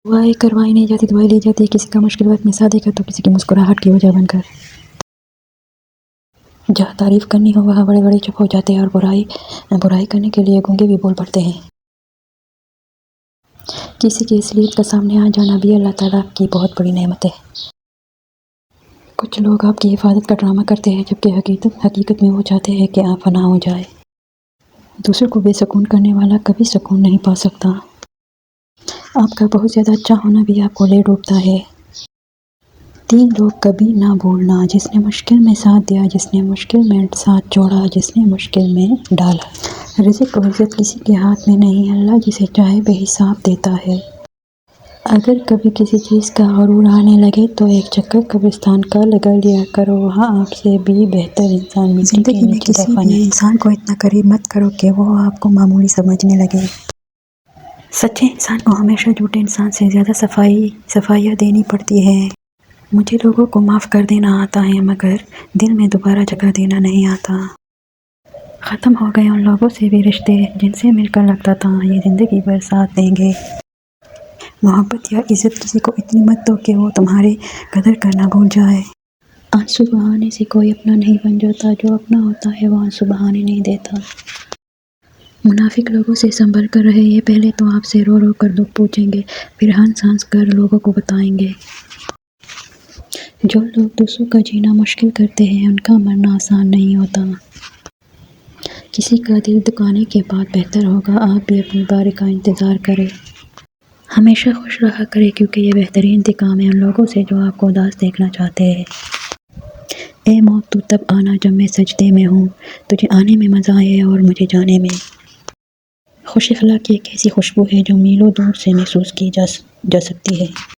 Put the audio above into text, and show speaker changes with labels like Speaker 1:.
Speaker 1: دعائیں کروائی نہیں جاتی، دعائیں لی جاتی ہے کسی کا مشکل وقت میں ساتھ دے کر تو کسی کی مسکراہٹ کی وجہ بن کر۔ جہاں تعریف کرنی ہو وہاں بڑے بڑے چپ ہو جاتے ہیں اور برائی کرنے کے لیے گونگے بھی بول پڑتے ہیں۔ کسی کی اصلیت کا سامنے آ جانا بھی اللہ تعالیٰ کی بہت بڑی نعمت ہے۔ کچھ لوگ آپ کی حفاظت کا ڈرامہ کرتے ہیں جبکہ حقیقت میں وہ چاہتے ہیں کہ آپ فنا ہو جائیں۔ دوسروں کو بے سکون کرنے والا کبھی سکون نہیں پا سکتا۔ آپ کا بہت زیادہ اچھا ہونا بھی آپ کو لے ڈوبتا ہے۔ 3 لوگ کبھی نہ بھولنا، جس نے مشکل میں ساتھ دیا، جس نے مشکل میں ساتھ جوڑا، جس نے مشکل میں ڈالا۔ رزق و عزت کسی کے ہاتھ میں نہیں، اللہ جسے چاہے بے حساب دیتا ہے۔ اگر کبھی کسی چیز کا غرور آنے لگے تو ایک چکر قبرستان کا لگا لیا کرو، وہاں آپ سے بھی بہتر انسان مٹی کے
Speaker 2: زندگی میں
Speaker 1: نیچے
Speaker 2: کسی
Speaker 1: دفن
Speaker 2: بھی
Speaker 1: ہے۔
Speaker 2: انسان کو اتنا قریب مت کرو کہ وہ آپ کو معمولی سمجھنے لگے۔ سچے انسان کو ہمیشہ جھوٹے انسان سے زیادہ صفائیاں دینی پڑتی ہیں۔ مجھے لوگوں کو معاف کر دینا آتا ہے مگر دل میں دوبارہ جگہ دینا نہیں آتا۔ ختم ہو گئے ان لوگوں سے بھی رشتے جن سے مل کر لگتا تھا یہ زندگی بھر ساتھ دیں گے۔ محبت یا عزت کسی کو اتنی مت دو کہ وہ تمہاری قدر کرنا بھول جائے۔
Speaker 1: آنسو بہانے سے کوئی اپنا نہیں بن جاتا، جو اپنا ہوتا ہے وہ آنسو بہانے نہیں دیتا۔ منافق لوگوں سے سنبھل کر رہے، پہلے تو آپ سے رو رو کر دکھ پوچھیں گے، پھر ہنس ہنس کر لوگوں کو بتائیں گے۔ جو لوگ دوسروں کا جینا مشکل کرتے ہیں ان کا مرنا آسان نہیں ہوتا۔ کسی کا دل دکانے کے بعد بہتر ہوگا آپ بھی اپنی باری کا انتظار کریں۔ ہمیشہ خوش رہا کریں کیونکہ یہ بہترین انتقام ہے ان لوگوں سے جو آپ کو اداس دیکھنا چاہتے ہیں۔ اے موت تو تب آنا جب میں سجدے میں ہوں، تجھے آنے میں مزہ ہے اور مجھے جانے میں۔ خوش اخلاقی ایک ایسی خوشبو ہے جو میلوں دور سے محسوس کی جا سکتی ہے۔